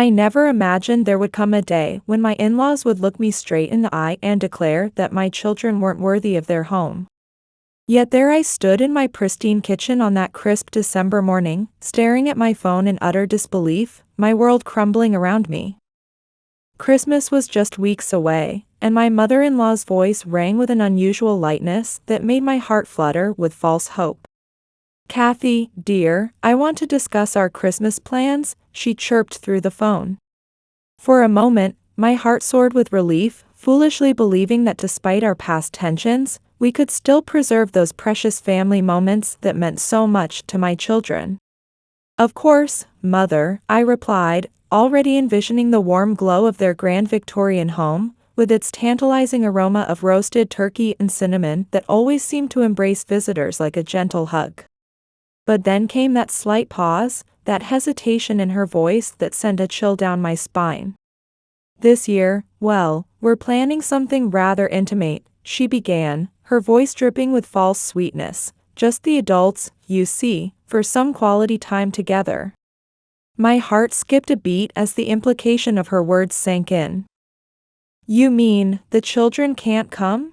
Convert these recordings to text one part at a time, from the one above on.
I never imagined there would come a day when my in-laws would look me straight in the eye and declare that my children weren't worthy of their home. Yet there I stood in my pristine kitchen on that crisp December morning, staring at my phone in utter disbelief, my world crumbling around me. Christmas was just weeks away, and my mother-in-law's voice rang with an unusual lightness that made my heart flutter with false hope. "Kathy, dear, I want to discuss our Christmas plans," she chirped through the phone. For a moment, my heart soared with relief, foolishly believing that despite our past tensions, we could still preserve those precious family moments that meant so much to my children. "Of course, Mother," I replied, already envisioning the warm glow of their grand Victorian home, with its tantalizing aroma of roasted turkey and cinnamon that always seemed to embrace visitors like a gentle hug. But then came that slight pause, that hesitation in her voice that sent a chill down my spine. "This year, well, we're planning something rather intimate," she began, her voice dripping with false sweetness. "Just the adults, you see, for some quality time together." My heart skipped a beat as the implication of her words sank in. "You mean, the children can't come?"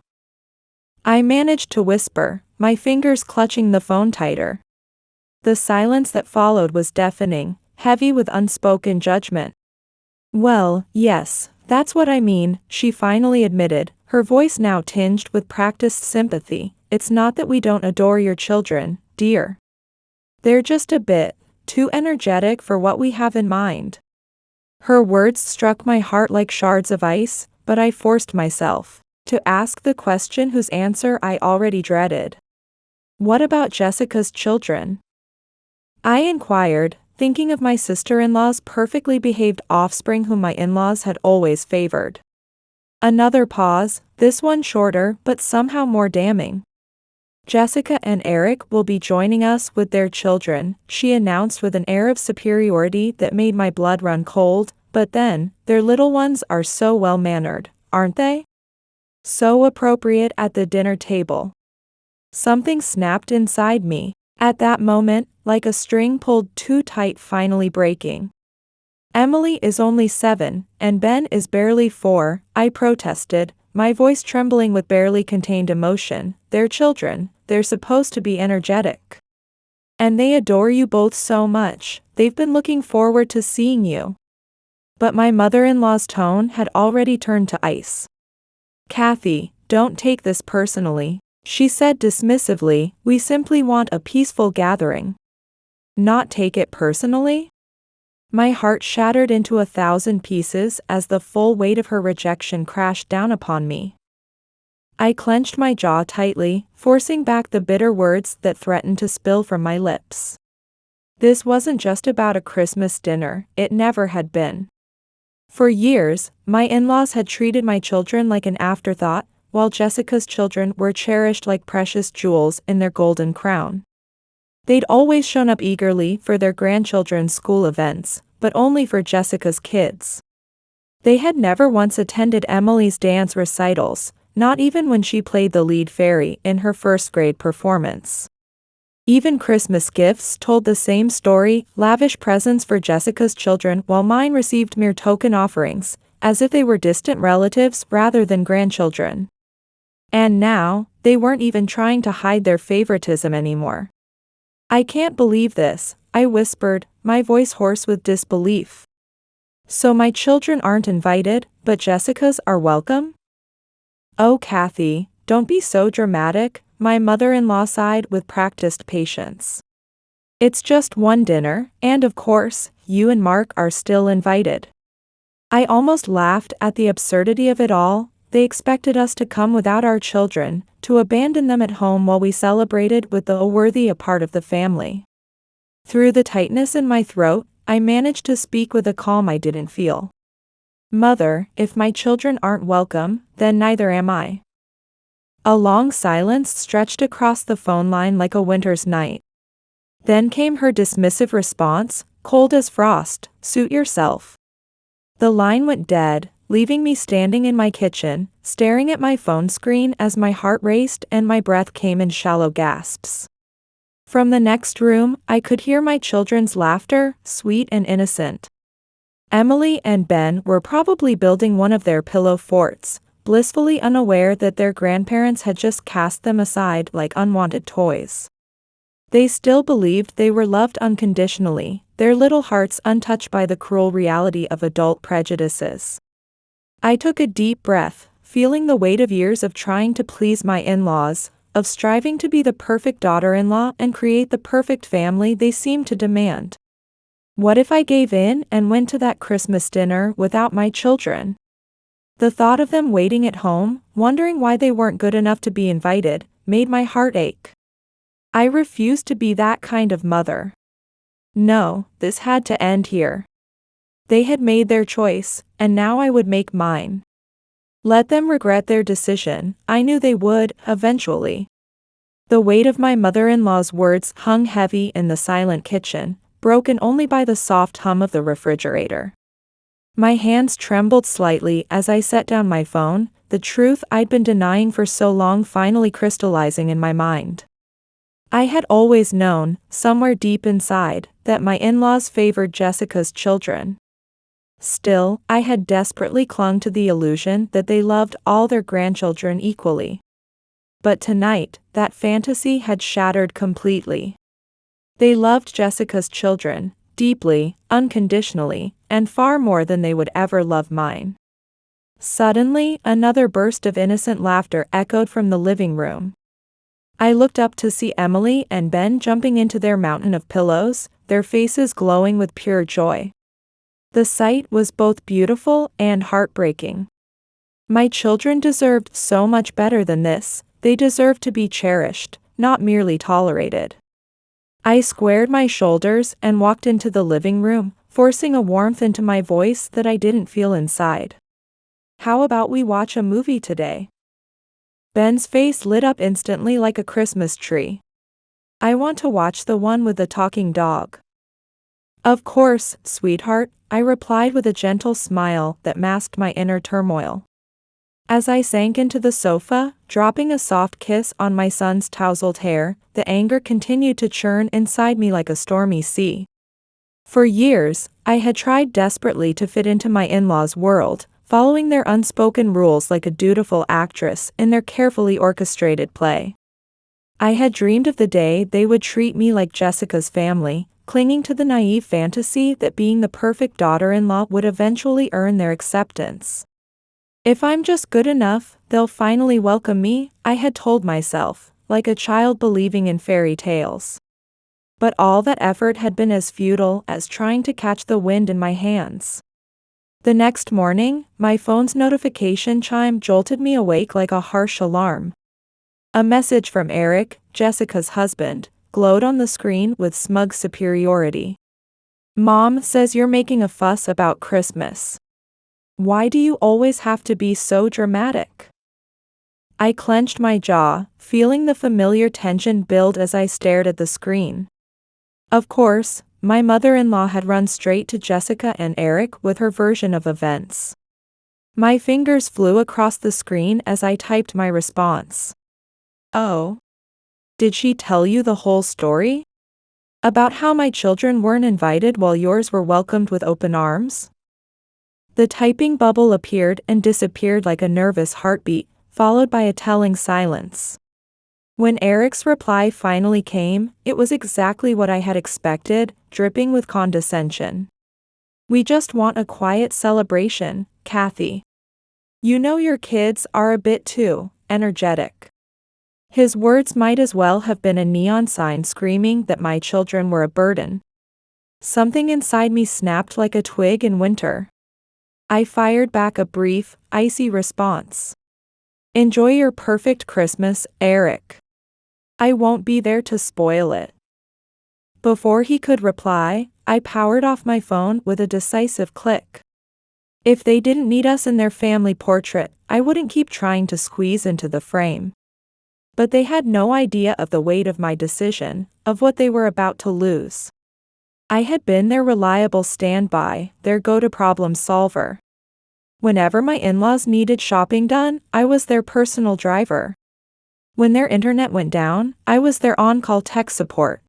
I managed to whisper, my fingers clutching the phone tighter. The silence that followed was deafening, heavy with unspoken judgment. "Well, yes, that's what I mean," she finally admitted, her voice now tinged with practiced sympathy. "It's not that we don't adore your children, dear. They're just a bit too energetic for what we have in mind." Her words struck my heart like shards of ice, but I forced myself to ask the question whose answer I already dreaded. "What about Jessica's children?" I inquired, thinking of my sister-in-law's perfectly behaved offspring whom my in-laws had always favored. Another pause, this one shorter but somehow more damning. "Jessica and Eric will be joining us with their children," she announced with an air of superiority that made my blood run cold. "But then, their little ones are so well-mannered, aren't they? So appropriate at the dinner table." Something snapped inside me, at that moment, like a string pulled too tight finally breaking. "Emily is only 7, and Ben is barely 4, I protested, my voice trembling with barely contained emotion. "They're children, they're supposed to be energetic. And they adore you both so much, they've been looking forward to seeing you." But my mother-in-law's tone had already turned to ice. "Kathy, don't take this personally," she said dismissively, "we simply want a peaceful gathering." "Not take it personally?" My heart shattered into 1,000 pieces as the full weight of her rejection crashed down upon me. I clenched my jaw tightly, forcing back the bitter words that threatened to spill from my lips. This wasn't just about a Christmas dinner, it never had been. For years, my in-laws had treated my children like an afterthought, while Jessica's children were cherished like precious jewels in their golden crown. They'd always shown up eagerly for their grandchildren's school events, but only for Jessica's kids. They had never once attended Emily's dance recitals, not even when she played the lead fairy in her first-grade performance. Even Christmas gifts told the same story, lavish presents for Jessica's children while mine received mere token offerings, as if they were distant relatives rather than grandchildren. And now, they weren't even trying to hide their favoritism anymore. "I can't believe this," I whispered, my voice hoarse with disbelief. "So my children aren't invited, but Jessica's are welcome?" "Oh, Kathy, don't be so dramatic," my mother-in-law sighed with practiced patience. "It's just one dinner, and of course, you and Mark are still invited." I almost laughed at the absurdity of it all. They expected us to come without our children, to abandon them at home while we celebrated with the worthy part of the family. Through the tightness in my throat, I managed to speak with a calm I didn't feel. "Mother, if my children aren't welcome, then neither am I." A long silence stretched across the phone line like a winter's night. Then came her dismissive response, cold as frost, "Suit yourself." The line went dead, leaving me standing in my kitchen, staring at my phone screen as my heart raced and my breath came in shallow gasps. From the next room, I could hear my children's laughter, sweet and innocent. Emily and Ben were probably building one of their pillow forts, blissfully unaware that their grandparents had just cast them aside like unwanted toys. They still believed they were loved unconditionally, their little hearts untouched by the cruel reality of adult prejudices. I took a deep breath, feeling the weight of years of trying to please my in-laws, of striving to be the perfect daughter-in-law and create the perfect family they seemed to demand. What if I gave in and went to that Christmas dinner without my children? The thought of them waiting at home, wondering why they weren't good enough to be invited, made my heart ache. I refused to be that kind of mother. No, this had to end here. They had made their choice, and now I would make mine. Let them regret their decision, I knew they would, eventually. The weight of my mother-in-law's words hung heavy in the silent kitchen, broken only by the soft hum of the refrigerator. My hands trembled slightly as I set down my phone, the truth I'd been denying for so long finally crystallizing in my mind. I had always known, somewhere deep inside, that my in-laws favored Jessica's children. Still, I had desperately clung to the illusion that they loved all their grandchildren equally. But tonight, that fantasy had shattered completely. They loved Jessica's children, deeply, unconditionally, and far more than they would ever love mine. Suddenly, another burst of innocent laughter echoed from the living room. I looked up to see Emily and Ben jumping into their mountain of pillows, their faces glowing with pure joy. The sight was both beautiful and heartbreaking. My children deserved so much better than this, they deserved to be cherished, not merely tolerated. I squared my shoulders and walked into the living room, forcing a warmth into my voice that I didn't feel inside. How about we watch a movie today? Ben's face lit up instantly like a Christmas tree. I want to watch the one with the talking dog. Of course, sweetheart, I replied with a gentle smile that masked my inner turmoil. As I sank into the sofa, dropping a soft kiss on my son's tousled hair, the anger continued to churn inside me like a stormy sea. For years, I had tried desperately to fit into my in-laws' world, following their unspoken rules like a dutiful actress in their carefully orchestrated play. I had dreamed of the day they would treat me like Jessica's family, clinging to the naive fantasy that being the perfect daughter-in-law would eventually earn their acceptance. If I'm just good enough, they'll finally welcome me, I had told myself, like a child believing in fairy tales. But all that effort had been as futile as trying to catch the wind in my hands. The next morning, my phone's notification chime jolted me awake like a harsh alarm. A message from Eric, Jessica's husband, glowed on the screen with smug superiority. Mom says you're making a fuss about Christmas. Why do you always have to be so dramatic? I clenched my jaw, feeling the familiar tension build as I stared at the screen. Of course, my mother-in-law had run straight to Jessica and Eric with her version of events. My fingers flew across the screen as I typed my response. Oh. Did she tell you the whole story? About how my children weren't invited while yours were welcomed with open arms? The typing bubble appeared and disappeared like a nervous heartbeat, followed by a telling silence. When Eric's reply finally came, it was exactly what I had expected, dripping with condescension. We just want a quiet celebration, Kathy. You know your kids are a bit too energetic. His words might as well have been a neon sign screaming that my children were a burden. Something inside me snapped like a twig in winter. I fired back a brief, icy response. Enjoy your perfect Christmas, Eric. I won't be there to spoil it. Before he could reply, I powered off my phone with a decisive click. If they didn't need us in their family portrait, I wouldn't keep trying to squeeze into the frame. But they had no idea of the weight of my decision, of what they were about to lose. I had been their reliable standby, their go-to problem solver. Whenever my in-laws needed shopping done, I was their personal driver. When their internet went down, I was their on-call tech support.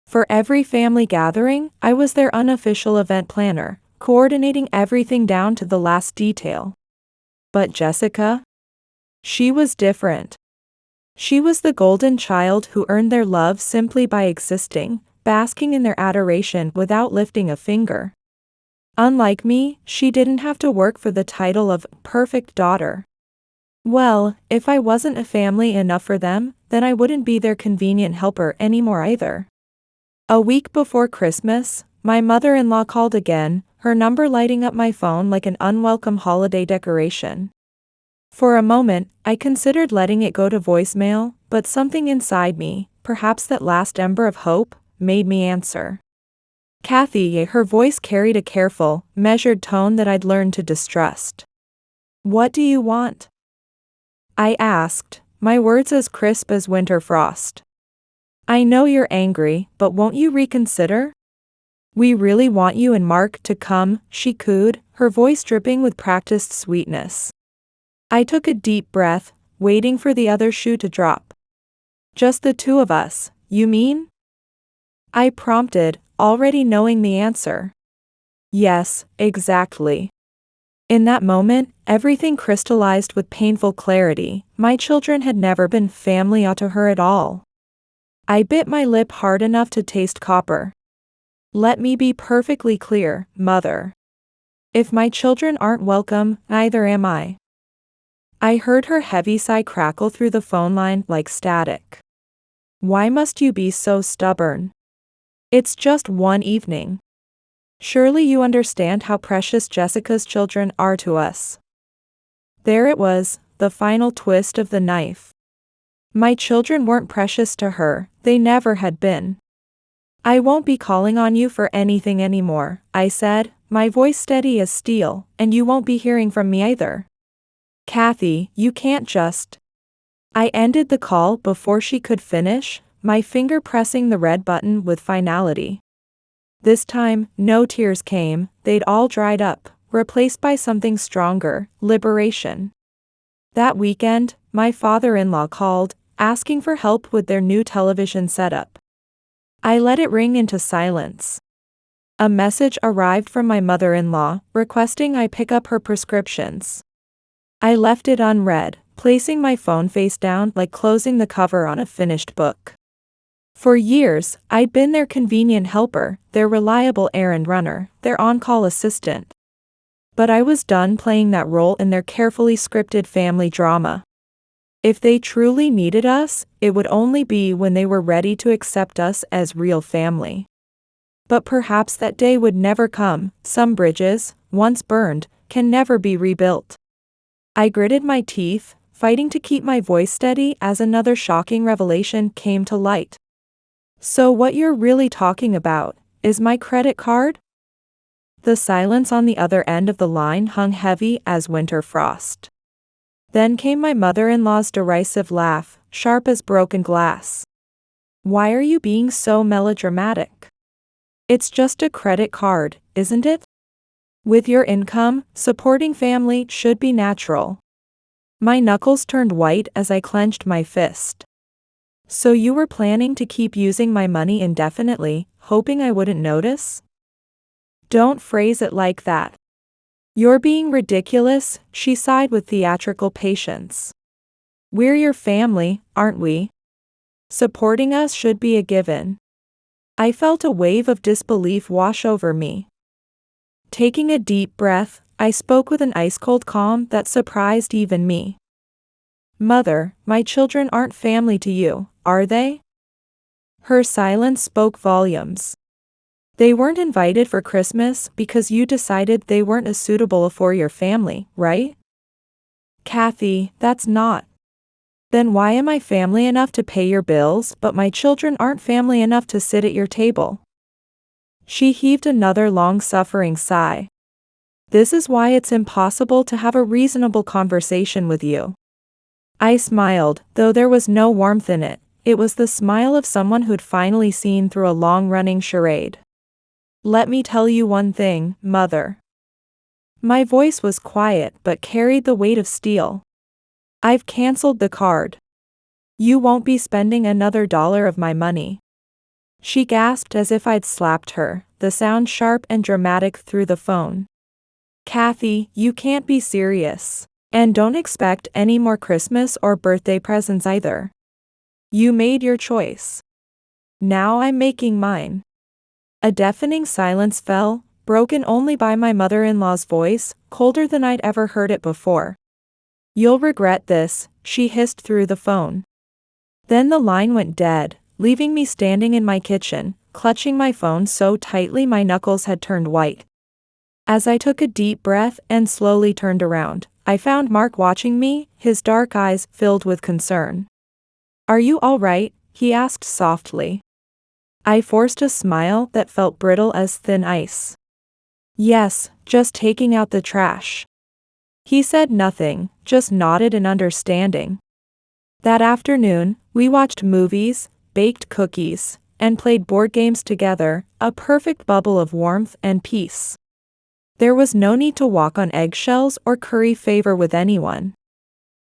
For every family gathering, I was their unofficial event planner, coordinating everything down to the last detail. But Jessica? She was different. She was the golden child who earned their love simply by existing, basking in their adoration without lifting a finger. Unlike me, she didn't have to work for the title of perfect daughter. Well, if I wasn't a family enough for them, then I wouldn't be their convenient helper anymore either. A week before Christmas, my mother-in-law called again, her number lighting up my phone like an unwelcome holiday decoration. For a moment, I considered letting it go to voicemail, but something inside me, perhaps that last ember of hope, made me answer. Kathy, her voice carried a careful, measured tone that I'd learned to distrust. "What do you want?" I asked, my words as crisp as winter frost. "I know you're angry, but won't you reconsider? We really want you and Mark to come," she cooed, her voice dripping with practiced sweetness. I took a deep breath, waiting for the other shoe to drop. "Just the two of us, you mean?" I prompted, already knowing the answer. "Yes, exactly." In that moment, everything crystallized with painful clarity. My children had never been family to her at all. I bit my lip hard enough to taste copper. "Let me be perfectly clear, Mother. If my children aren't welcome, neither am I." I heard her heavy sigh crackle through the phone line like static. "Why must you be so stubborn? It's just one evening. Surely you understand how precious Jessica's children are to us." There it was, the final twist of the knife. My children weren't precious to her, they never had been. "I won't be calling on you for anything anymore," I said, my voice steady as steel, "and you won't be hearing from me either. Kathy, you can't just..." I ended the call before she could finish, my finger pressing the red button with finality. This time, no tears came, they'd all dried up, replaced by something stronger, liberation. That weekend, my father-in-law called, asking for help with their new television setup. I let it ring into silence. A message arrived from my mother-in-law, requesting I pick up her prescriptions. I left it unread, placing my phone face down like closing the cover on a finished book. For years, I'd been their convenient helper, their reliable errand runner, their on-call assistant. But I was done playing that role in their carefully scripted family drama. If they truly needed us, it would only be when they were ready to accept us as real family. But perhaps that day would never come. Some bridges, once burned, can never be rebuilt. I gritted my teeth, fighting to keep my voice steady as another shocking revelation came to light. "So what you're really talking about is my credit card?" The silence on the other end of the line hung heavy as winter frost. Then came my mother-in-law's derisive laugh, sharp as broken glass. "Why are you being so melodramatic? It's just a credit card, isn't it? With your income, supporting family should be natural." My knuckles turned white as I clenched my fist. "So you were planning to keep using my money indefinitely, hoping I wouldn't notice?" "Don't phrase it like that. You're being ridiculous," she sighed with theatrical patience. "We're your family, aren't we? Supporting us should be a given." I felt a wave of disbelief wash over me. Taking a deep breath, I spoke with an ice-cold calm that surprised even me. "Mother, my children aren't family to you, are they?" Her silence spoke volumes. "They weren't invited for Christmas because you decided they weren't suitable for your family, right?" "Kathy, that's not." "Then why am I family enough to pay your bills but my children aren't family enough to sit at your table?" She heaved another long-suffering sigh. "This is why it's impossible to have a reasonable conversation with you." I smiled, though there was no warmth in it. It was the smile of someone who'd finally seen through a long-running charade. "Let me tell you one thing, Mother." My voice was quiet but carried the weight of steel. "I've canceled the card. You won't be spending another dollar of my money. She gasped as if I'd slapped her, the sound sharp and dramatic through the phone. Kathy, you can't be serious. And don't expect any more Christmas or birthday presents either. You made your choice. Now I'm making mine. A deafening silence fell, broken only by my mother-in-law's voice, colder than I'd ever heard it before. You'll regret this, she hissed through the phone. Then the line went dead, leaving me standing in my kitchen, clutching my phone so tightly my knuckles had turned white. As I took a deep breath and slowly turned around, I found Mark watching me, his dark eyes filled with concern. Are you all right? He asked softly. I forced a smile that felt brittle as thin ice. Yes, just taking out the trash. He said nothing, just nodded in understanding. That afternoon, we watched movies, baked cookies, and played board games together, a perfect bubble of warmth and peace. There was no need to walk on eggshells or curry favor with anyone.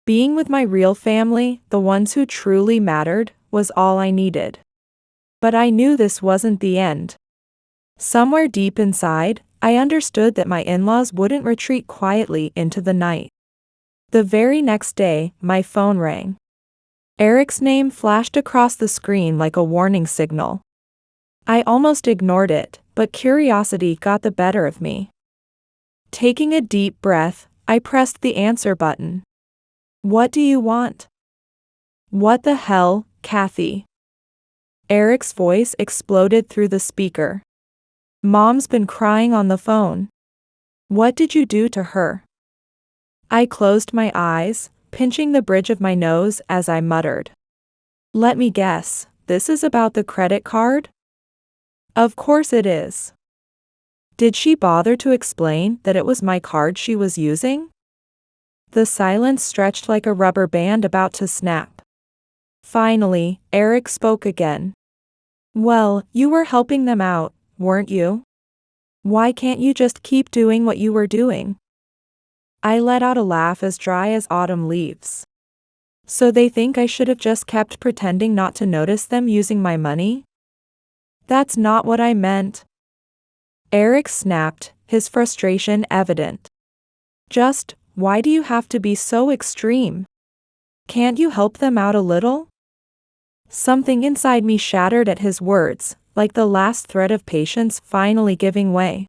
Being with my real family, the ones who truly mattered, was all I needed. But I knew this wasn't the end. Somewhere deep inside, I understood that my in-laws wouldn't retreat quietly into the night. The very next day, my phone rang. Eric's name flashed across the screen like a warning signal. I almost ignored it, but curiosity got the better of me. Taking a deep breath, I pressed the answer button. What do you want? What the hell, Kathy? Eric's voice exploded through the speaker. Mom's been crying on the phone. What did you do to her? I closed my eyes, pinching the bridge of my nose as I muttered. Let me guess, this is about the credit card? Of course it is. Did she bother to explain that it was my card she was using? The silence stretched like a rubber band about to snap. Finally, Eric spoke again. Well, you were helping them out, weren't you? Why can't you just keep doing what you were doing? I let out a laugh as dry as autumn leaves. So they think I should have just kept pretending not to notice them using my money? That's not what I meant. Eric snapped, his frustration evident. Just, why do you have to be so extreme? Can't you help them out a little? Something inside me shattered at his words, like the last thread of patience finally giving way.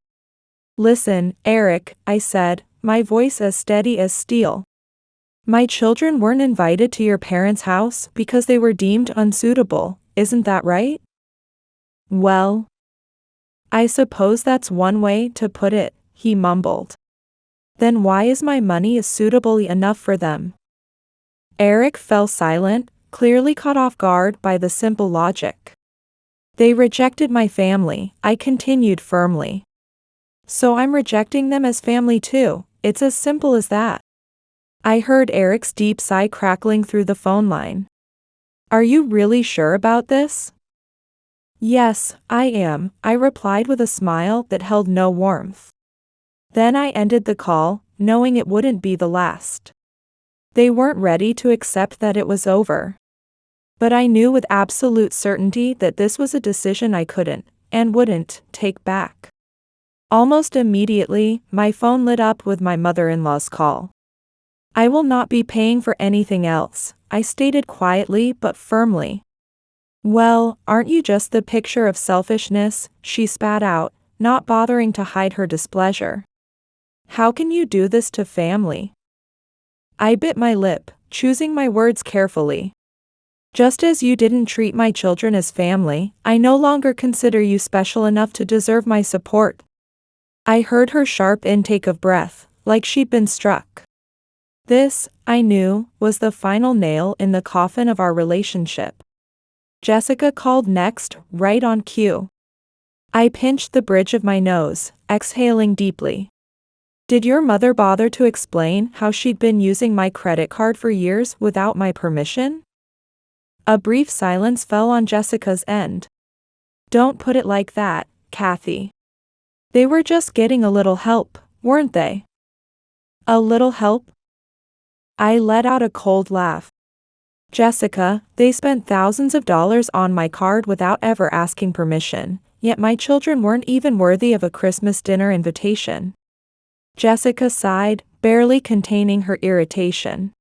Listen, Eric, I said, my voice as steady as steel. My children weren't invited to your parents' house because they were deemed unsuitable, isn't that right? Well, I suppose that's one way to put it, he mumbled. Then why is my money suitably enough for them? Eric fell silent, clearly caught off guard by the simple logic. They rejected my family, I continued firmly. So I'm rejecting them as family too, it's as simple as that. I heard Eric's deep sigh crackling through the phone line. Are you really sure about this? Yes, I am, I replied with a smile that held no warmth. Then I ended the call, knowing it wouldn't be the last. They weren't ready to accept that it was over. But I knew with absolute certainty that this was a decision I couldn't, and wouldn't, take back. Almost immediately, my phone lit up with my mother-in-law's call. I will not be paying for anything else, I stated quietly but firmly. Well, aren't you just the picture of selfishness, she spat out, not bothering to hide her displeasure. How can you do this to family? I bit my lip, choosing my words carefully. Just as you didn't treat my children as family, I no longer consider you special enough to deserve my support. I heard her sharp intake of breath, like she'd been struck. This, I knew, was the final nail in the coffin of our relationship. Jessica called next, right on cue. I pinched the bridge of my nose, exhaling deeply. Did your mother bother to explain how she'd been using my credit card for years without my permission? A brief silence fell on Jessica's end. Don't put it like that, Kathy. They were just getting a little help, weren't they? A little help? I let out a cold laugh. Jessica, they spent thousands of dollars on my card without ever asking permission, yet my children weren't even worthy of a Christmas dinner invitation. Jessica sighed, barely containing her irritation.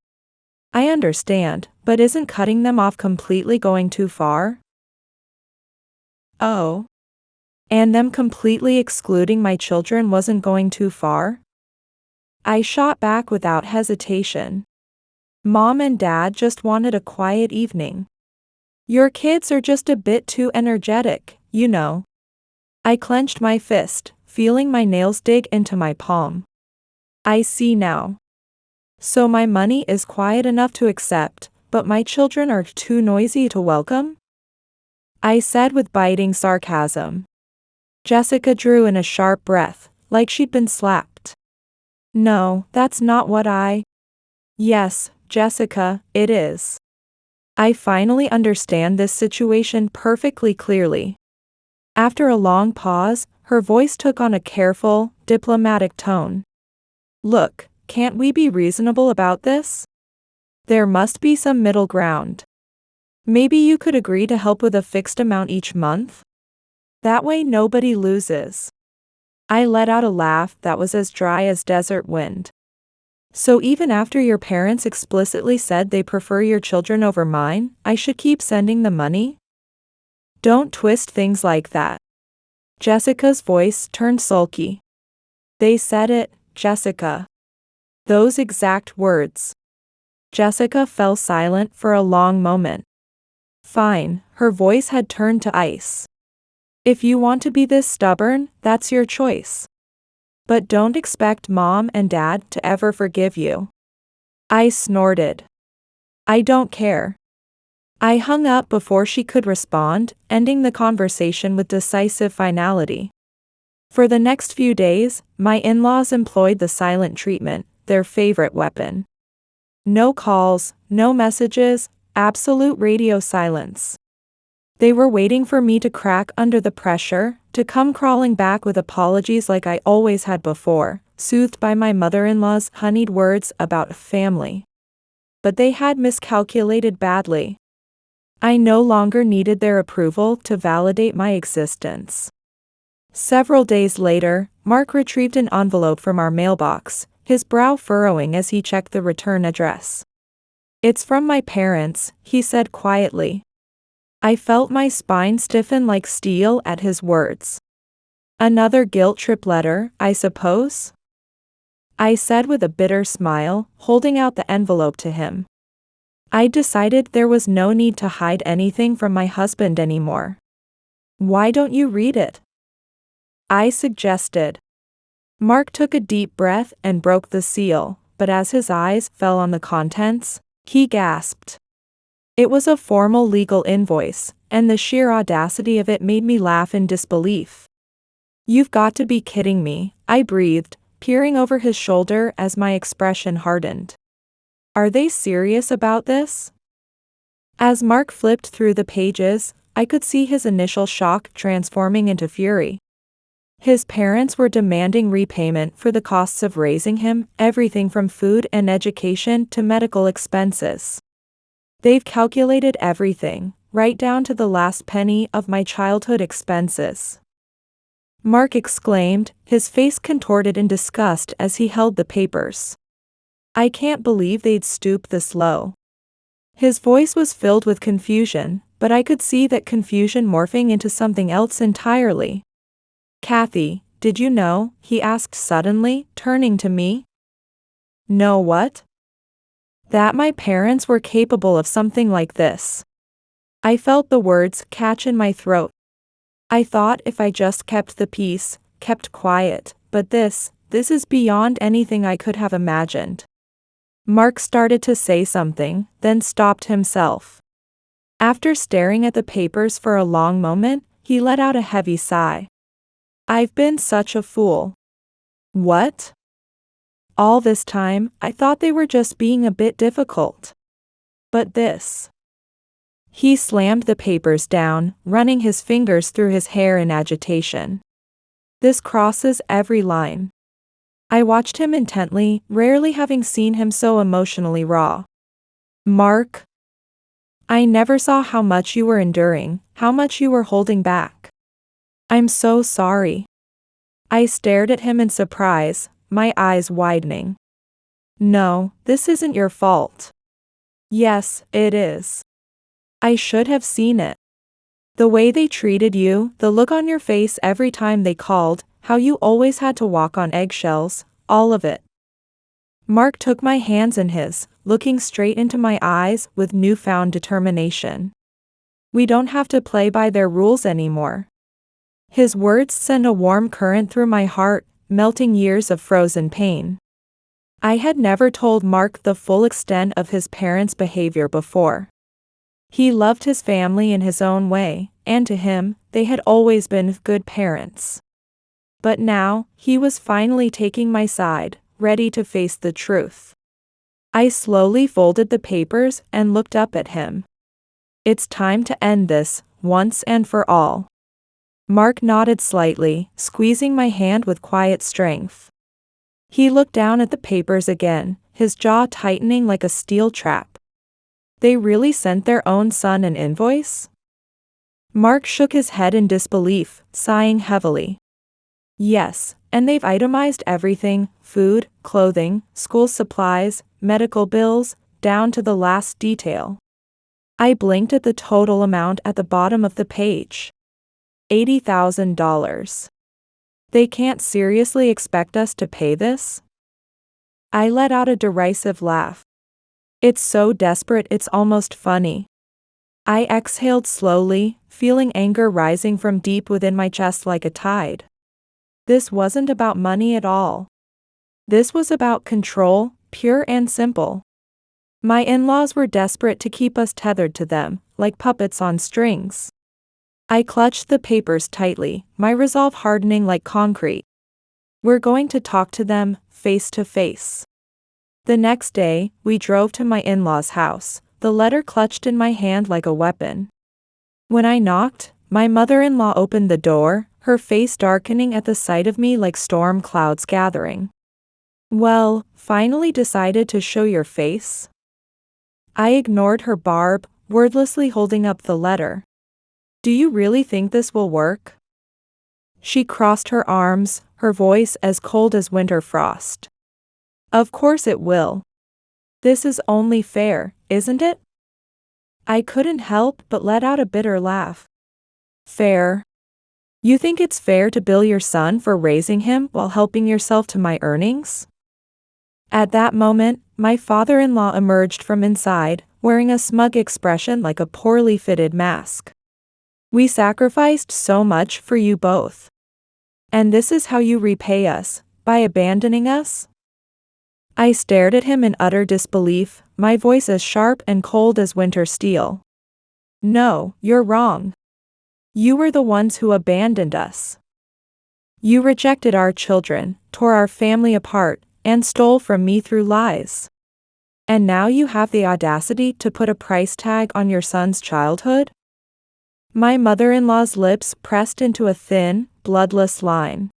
I understand, but isn't cutting them off completely going too far? Oh. And them completely excluding my children wasn't going too far? I shot back without hesitation. Mom and Dad just wanted a quiet evening. Your kids are just a bit too energetic, you know. I clenched my fist, feeling my nails dig into my palm. I see now. So my money is quiet enough to accept, but my children are too noisy to welcome? I said with biting sarcasm. Jessica drew in a sharp breath, like she'd been slapped. No, that's not what Yes, Jessica, it is. I finally understand this situation perfectly clearly. After a long pause, her voice took on a careful, diplomatic tone. Look, can't we be reasonable about this? There must be some middle ground. Maybe you could agree to help with a fixed amount each month? That way nobody loses. I let out a laugh that was as dry as desert wind. So even after your parents explicitly said they prefer your children over mine, I should keep sending the money? Don't twist things like that. Jessica's voice turned sulky. They said it, Jessica. Those exact words. Jessica fell silent for a long moment. Fine, her voice had turned to ice. If you want to be this stubborn, that's your choice. But don't expect Mom and Dad to ever forgive you. I snorted. I don't care. I hung up before she could respond, ending the conversation with decisive finality. For the next few days, my in-laws employed the silent treatment, their favorite weapon. No calls, no messages, absolute radio silence. They were waiting for me to crack under the pressure, to come crawling back with apologies like I always had before, soothed by my mother-in-law's honeyed words about family. But they had miscalculated badly. I no longer needed their approval to validate my existence. Several days later, Mark retrieved an envelope from our mailbox, his brow furrowing as he checked the return address. It's from my parents, he said quietly. I felt my spine stiffen like steel at his words. Another guilt trip letter, I suppose? I said with a bitter smile, holding out the envelope to him. I decided there was no need to hide anything from my husband anymore. Why don't you read it? I suggested. Mark took a deep breath and broke the seal, but as his eyes fell on the contents, he gasped. It was a formal legal invoice, and the sheer audacity of it made me laugh in disbelief. You've got to be kidding me, I breathed, peering over his shoulder as my expression hardened. Are they serious about this? As Mark flipped through the pages, I could see his initial shock transforming into fury. His parents were demanding repayment for the costs of raising him, everything from food and education to medical expenses. They've calculated everything, right down to the last penny of my childhood expenses. Mark exclaimed, his face contorted in disgust as he held the papers. I can't believe they'd stoop this low. His voice was filled with confusion, but I could see that confusion morphing into something else entirely. Kathy, did you know? He asked suddenly, turning to me. Know what? That my parents were capable of something like this. I felt the words catch in my throat. I thought if I just kept the peace, kept quiet, but this is beyond anything I could have imagined. Mark started to say something, then stopped himself. After staring at the papers for a long moment, he let out a heavy sigh. I've been such a fool. What? All this time, I thought they were just being a bit difficult. But this. He slammed the papers down, running his fingers through his hair in agitation. This crosses every line. I watched him intently, rarely having seen him so emotionally raw. Mark. I never saw how much you were enduring, how much you were holding back. I'm so sorry. I stared at him in surprise, my eyes widening. No, this isn't your fault. Yes, it is. I should have seen it. The way they treated you, the look on your face every time they called, how you always had to walk on eggshells, all of it. Mark took my hands in his, looking straight into my eyes with newfound determination. We don't have to play by their rules anymore. His words sent a warm current through my heart, melting years of frozen pain. I had never told Mark the full extent of his parents' behavior before. He loved his family in his own way, and to him, they had always been good parents. But now, he was finally taking my side, ready to face the truth. I slowly folded the papers and looked up at him. It's time to end this, once and for all. Mark nodded slightly, squeezing my hand with quiet strength. He looked down at the papers again, his jaw tightening like a steel trap. They really sent their own son an invoice? Mark shook his head in disbelief, sighing heavily. Yes, and they've itemized everything: food, clothing, school supplies, medical bills, down to the last detail. I blinked at the total amount at the bottom of the page. $80,000. They can't seriously expect us to pay this? I let out a derisive laugh. It's so desperate it's almost funny. I exhaled slowly, feeling anger rising from deep within my chest like a tide. This wasn't about money at all. This was about control, pure and simple. My in-laws were desperate to keep us tethered to them, like puppets on strings. I clutched the papers tightly, my resolve hardening like concrete. We're going to talk to them, face to face. The next day, we drove to my in-laws' house, the letter clutched in my hand like a weapon. When I knocked, my mother-in-law opened the door, her face darkening at the sight of me like storm clouds gathering. Well, finally decided to show your face? I ignored her barb, wordlessly holding up the letter. Do you really think this will work? She crossed her arms, her voice as cold as winter frost. Of course it will. This is only fair, isn't it? I couldn't help but let out a bitter laugh. Fair? You think it's fair to bill your son for raising him while helping yourself to my earnings? At that moment, my father-in-law emerged from inside, wearing a smug expression like a poorly fitted mask. We sacrificed so much for you both. And this is how you repay us, by abandoning us? I stared at him in utter disbelief, my voice as sharp and cold as winter steel. No, you're wrong. You were the ones who abandoned us. You rejected our children, tore our family apart, and stole from me through lies. And now you have the audacity to put a price tag on your son's childhood? My mother-in-law's lips pressed into a thin, bloodless line.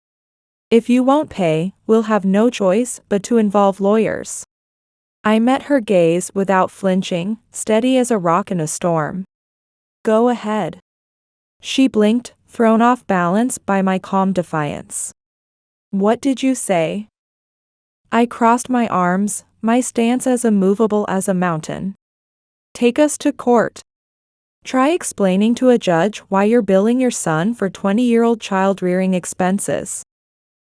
If you won't pay, we'll have no choice but to involve lawyers. I met her gaze without flinching, steady as a rock in a storm. Go ahead. She blinked, thrown off balance by my calm defiance. What did you say? I crossed my arms, my stance as immovable as a mountain. Take us to court. Try explaining to a judge why you're billing your son for 20-year-old child-rearing expenses.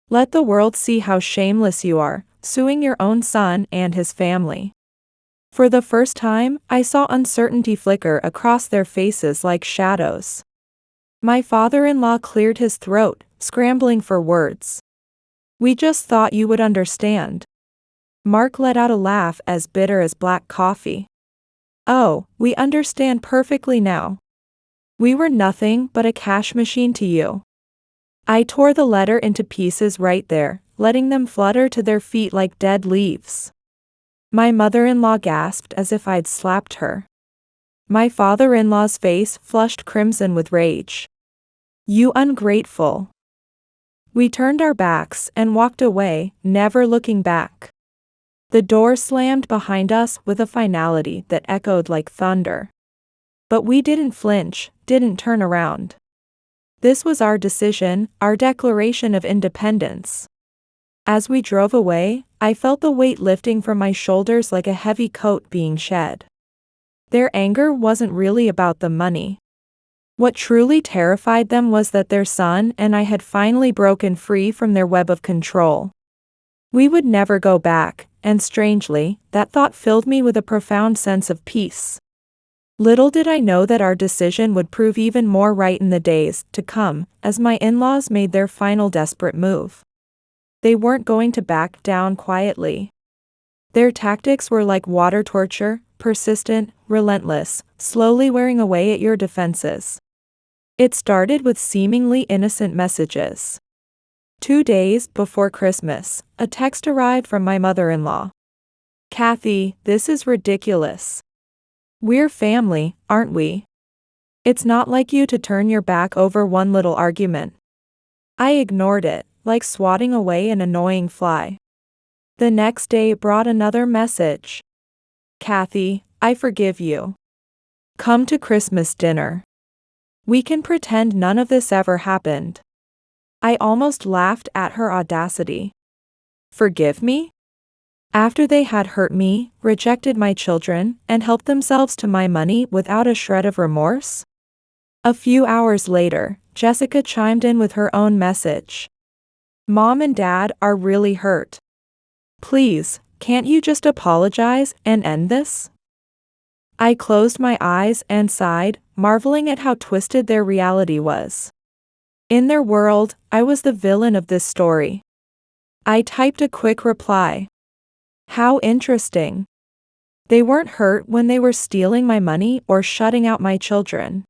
Let the world see how shameless you are, suing your own son and his family. For the first time, I saw uncertainty flicker across their faces like shadows. My father-in-law cleared his throat, scrambling for words. We just thought you would understand. Mark let out a laugh as bitter as black coffee. Oh, we understand perfectly now. We were nothing but a cash machine to you. I tore the letter into pieces right there, letting them flutter to their feet like dead leaves. My mother-in-law gasped as if I'd slapped her. My father-in-law's face flushed crimson with rage. You ungrateful. We turned our backs and walked away, never looking back. The door slammed behind us with a finality that echoed like thunder. But we didn't flinch, didn't turn around. This was our decision, our declaration of independence. As we drove away, I felt the weight lifting from my shoulders like a heavy coat being shed. Their anger wasn't really about the money. What truly terrified them was that their son and I had finally broken free from their web of control. We would never go back, and strangely, that thought filled me with a profound sense of peace. Little did I know that our decision would prove even more right in the days to come, as my in-laws made their final desperate move. They weren't going to back down quietly. Their tactics were like water torture, persistent, relentless, slowly wearing away at your defenses. It started with seemingly innocent messages. 2 days before Christmas, a text arrived from my mother-in-law. "Kathy, this is ridiculous. We're family, aren't we? It's not like you to turn your back over one little argument." I ignored it, like swatting away an annoying fly. The next day brought another message. "Kathy, I forgive you. Come to Christmas dinner. We can pretend none of this ever happened." I almost laughed at her audacity. Forgive me? After they had hurt me, rejected my children, and helped themselves to my money without a shred of remorse? A few hours later, Jessica chimed in with her own message. "Mom and Dad are really hurt. Please, can't you just apologize and end this?" I closed my eyes and sighed, marveling at how twisted their reality was. In their world, I was the villain of this story. I typed a quick reply. How interesting. They weren't hurt when they were stealing my money or shutting out my children.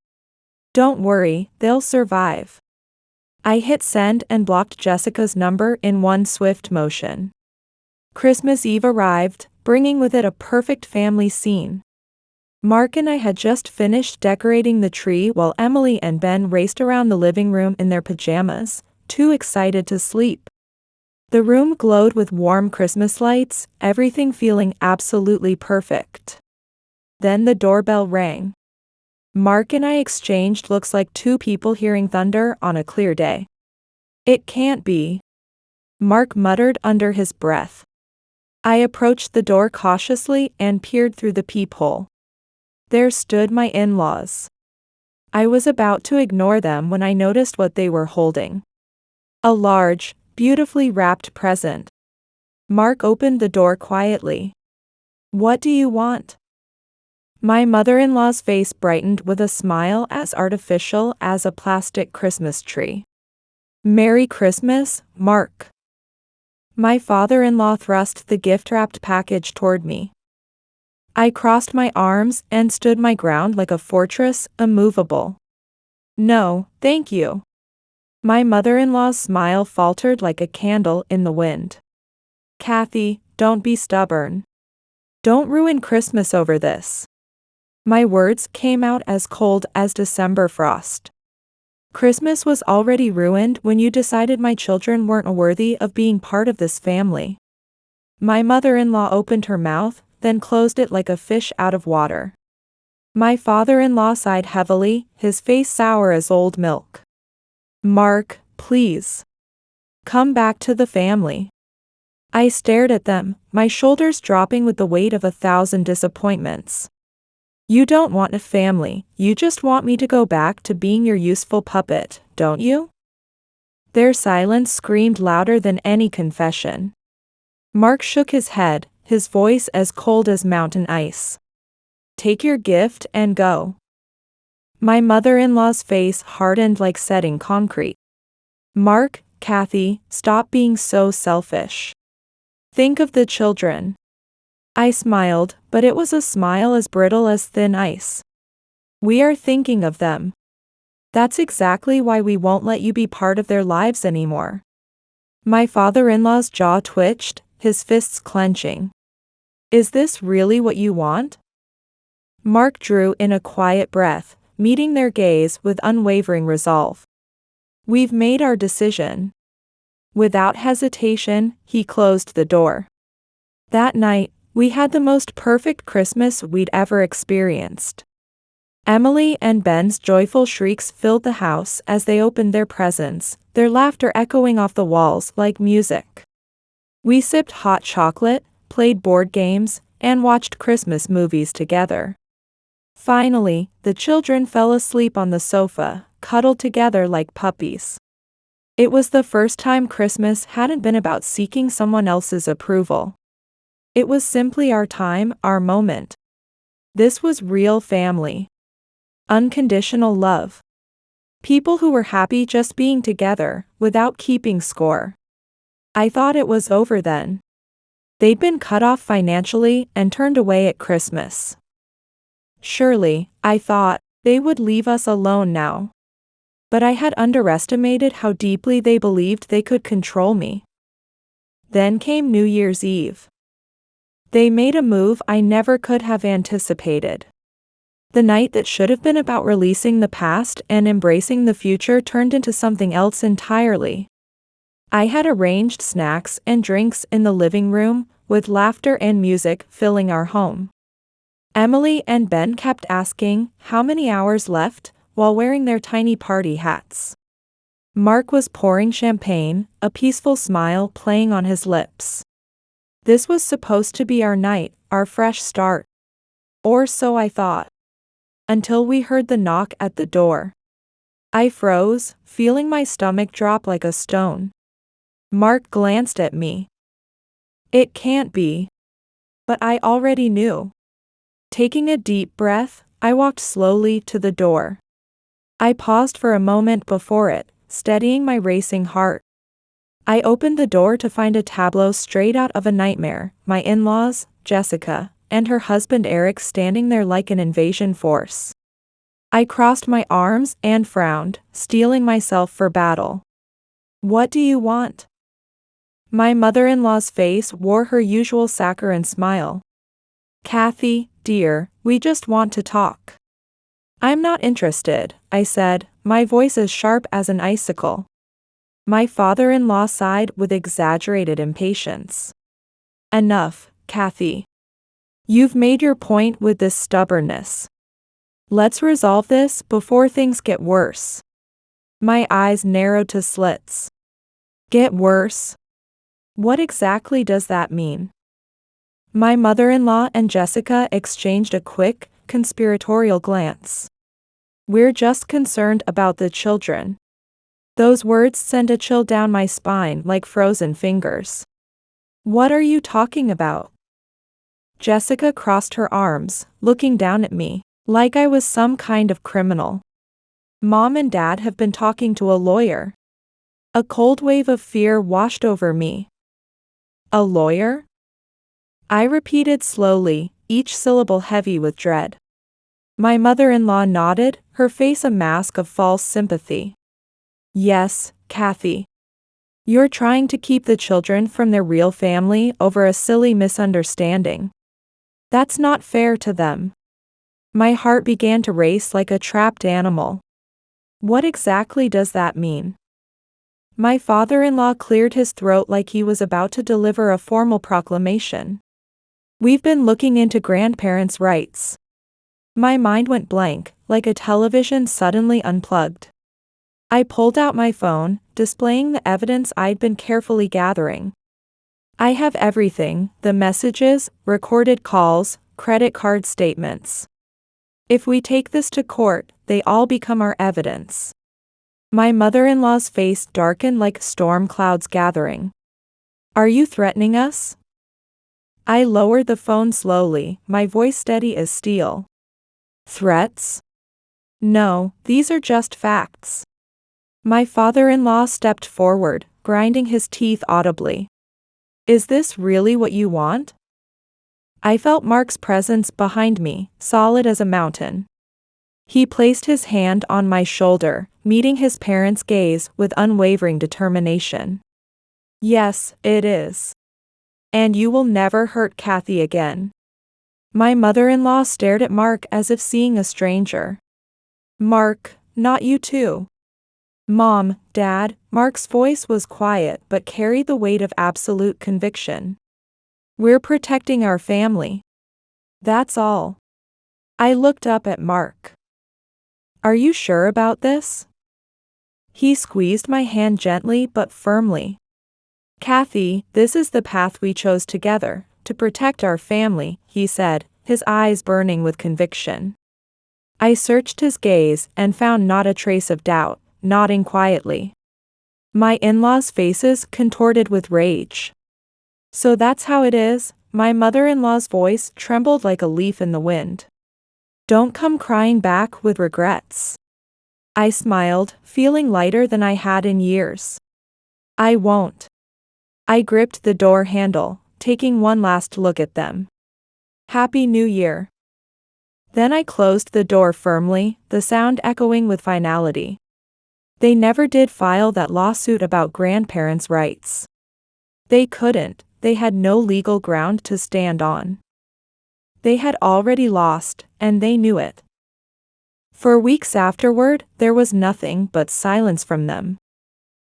Don't worry, they'll survive. I hit send and blocked Jessica's number in one swift motion. Christmas Eve arrived, bringing with it a perfect family scene. Mark and I had just finished decorating the tree while Emily and Ben raced around the living room in their pajamas, too excited to sleep. The room glowed with warm Christmas lights, everything feeling absolutely perfect. Then the doorbell rang. Mark and I exchanged looks like two people hearing thunder on a clear day. "It can't be," Mark muttered under his breath. I approached the door cautiously and peered through the peephole. There stood my in-laws. I was about to ignore them when I noticed what they were holding. A large, beautifully wrapped present. Mark opened the door quietly. "What do you want?" My mother-in-law's face brightened with a smile as artificial as a plastic Christmas tree. "Merry Christmas, Mark." My father-in-law thrust the gift-wrapped package toward me. I crossed my arms and stood my ground like a fortress, immovable. "No, thank you." My mother-in-law's smile faltered like a candle in the wind. "Kathy, don't be stubborn. Don't ruin Christmas over this." My words came out as cold as December frost. Christmas was already ruined when you decided my children weren't worthy of being part of this family. My mother-in-law opened her mouth, then closed it like a fish out of water. My father-in-law sighed heavily, his face sour as old milk. "Mark, please. Come back to the family." I stared at them, my shoulders dropping with the weight of 1,000 disappointments. "You don't want a family, you just want me to go back to being your useful puppet, don't you?" Their silence screamed louder than any confession. Mark shook his head, his voice as cold as mountain ice. "Take your gift and go." My mother-in-law's face hardened like setting concrete. "Mark, Kathy, stop being so selfish. Think of the children." I smiled, but it was a smile as brittle as thin ice. "We are thinking of them. That's exactly why we won't let you be part of their lives anymore." My father-in-law's jaw twitched, his fists clenching. "Is this really what you want?" Mark drew in a quiet breath, meeting their gaze with unwavering resolve. "We've made our decision." Without hesitation, he closed the door. That night, we had the most perfect Christmas we'd ever experienced. Emily and Ben's joyful shrieks filled the house as they opened their presents, their laughter echoing off the walls like music. We sipped hot chocolate, played board games, and watched Christmas movies together. Finally, the children fell asleep on the sofa, cuddled together like puppies. It was the first time Christmas hadn't been about seeking someone else's approval. It was simply our time, our moment. This was real family. Unconditional love. People who were happy just being together, without keeping score. I thought it was over then. They'd been cut off financially and turned away at Christmas. Surely, I thought, they would leave us alone now. But I had underestimated how deeply they believed they could control me. Then came New Year's Eve. They made a move I never could have anticipated. The night that should have been about releasing the past and embracing the future turned into something else entirely. I had arranged snacks and drinks in the living room, with laughter and music filling our home. Emily and Ben kept asking, how many hours left, while wearing their tiny party hats. Mark was pouring champagne, a peaceful smile playing on his lips. This was supposed to be our night, our fresh start. Or so I thought. Until we heard the knock at the door. I froze, feeling my stomach drop like a stone. Mark glanced at me. It can't be. But I already knew. Taking a deep breath, I walked slowly to the door. I paused for a moment before it, steadying my racing heart. I opened the door to find a tableau straight out of a nightmare, my in-laws, Jessica, and her husband Eric standing there like an invasion force. I crossed my arms and frowned, steeling myself for battle. What do you want? My mother-in-law's face wore her usual saccharine smile. Kathy, dear, we just want to talk. I'm not interested, I said, my voice as sharp as an icicle. My father-in-law sighed with exaggerated impatience. Enough, Kathy. You've made your point with this stubbornness. Let's resolve this before things get worse. My eyes narrowed to slits. Get worse? What exactly does that mean? My mother-in-law and Jessica exchanged a quick, conspiratorial glance. We're just concerned about the children. Those words sent a chill down my spine like frozen fingers. What are you talking about? Jessica crossed her arms, looking down at me, like I was some kind of criminal. Mom and Dad have been talking to a lawyer. A cold wave of fear washed over me. A lawyer? I repeated slowly, each syllable heavy with dread. My mother-in-law nodded, her face a mask of false sympathy. Yes, Kathy. You're trying to keep the children from their real family over a silly misunderstanding. That's not fair to them. My heart began to race like a trapped animal. What exactly does that mean? My father-in-law cleared his throat like he was about to deliver a formal proclamation. We've been looking into grandparents' rights. My mind went blank, like a television suddenly unplugged. I pulled out my phone, displaying the evidence I'd been carefully gathering. I have everything, the messages, recorded calls, credit card statements. If we take this to court, they all become our evidence. My mother-in-law's face darkened like storm clouds gathering. Are you threatening us? I lowered the phone slowly, my voice steady as steel. Threats? No, these are just facts. My father-in-law stepped forward, grinding his teeth audibly. Is this really what you want? I felt Mark's presence behind me, solid as a mountain. He placed his hand on my shoulder, meeting his parents' gaze with unwavering determination. Yes, it is. And you will never hurt Kathy again. My mother-in-law stared at Mark as if seeing a stranger. Mark, not you too. Mom, Dad, Mark's voice was quiet but carried the weight of absolute conviction. We're protecting our family. That's all. I looked up at Mark. Are you sure about this? He squeezed my hand gently but firmly. Kathy, this is the path we chose together, to protect our family, he said, his eyes burning with conviction. I searched his gaze and found not a trace of doubt, nodding quietly. My in-laws' faces contorted with rage. So that's how it is? My mother-in-law's voice trembled like a leaf in the wind. Don't come crying back with regrets. I smiled, feeling lighter than I had in years. I won't. I gripped the door handle, taking one last look at them. Happy New Year. Then I closed the door firmly, the sound echoing with finality. They never did file that lawsuit about grandparents' rights. They couldn't, they had no legal ground to stand on. They had already lost, and they knew it. For weeks afterward, there was nothing but silence from them.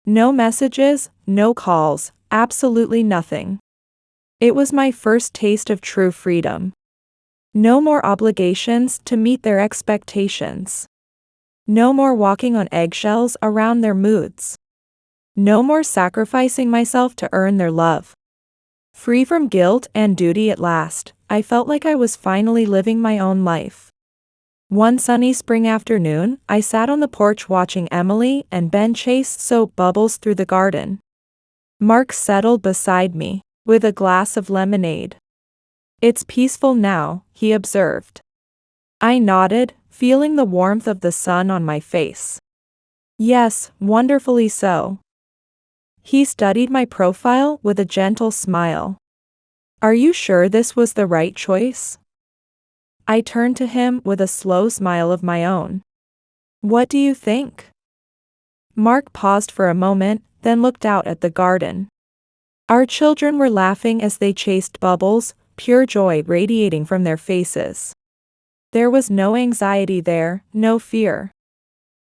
No messages, no calls, absolutely nothing. It was my first taste of true freedom. No more obligations to meet their expectations. No more walking on eggshells around their moods. No more sacrificing myself to earn their love. Free from guilt and duty at last, I felt like I was finally living my own life. One sunny spring afternoon, I sat on the porch watching Emily and Ben chase soap bubbles through the garden. Mark settled beside me, with a glass of lemonade. It's peaceful now, he observed. I nodded, feeling the warmth of the sun on my face. Yes, wonderfully so. He studied my profile with a gentle smile. Are you sure this was the right choice? I turned to him with a slow smile of my own. What do you think? Mark paused for a moment, then looked out at the garden. Our children were laughing as they chased bubbles, pure joy radiating from their faces. There was no anxiety there, no fear.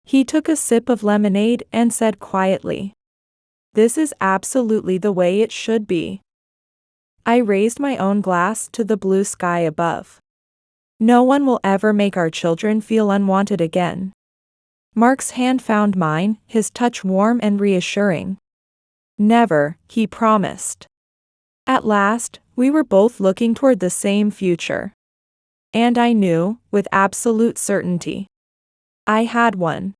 He took a sip of lemonade and said quietly, "This is absolutely the way it should be." I raised my own glass to the blue sky above. No one will ever make our children feel unwanted again. Mark's hand found mine, his touch warm and reassuring. Never, he promised. At last, we were both looking toward the same future. And I knew, with absolute certainty, I had one.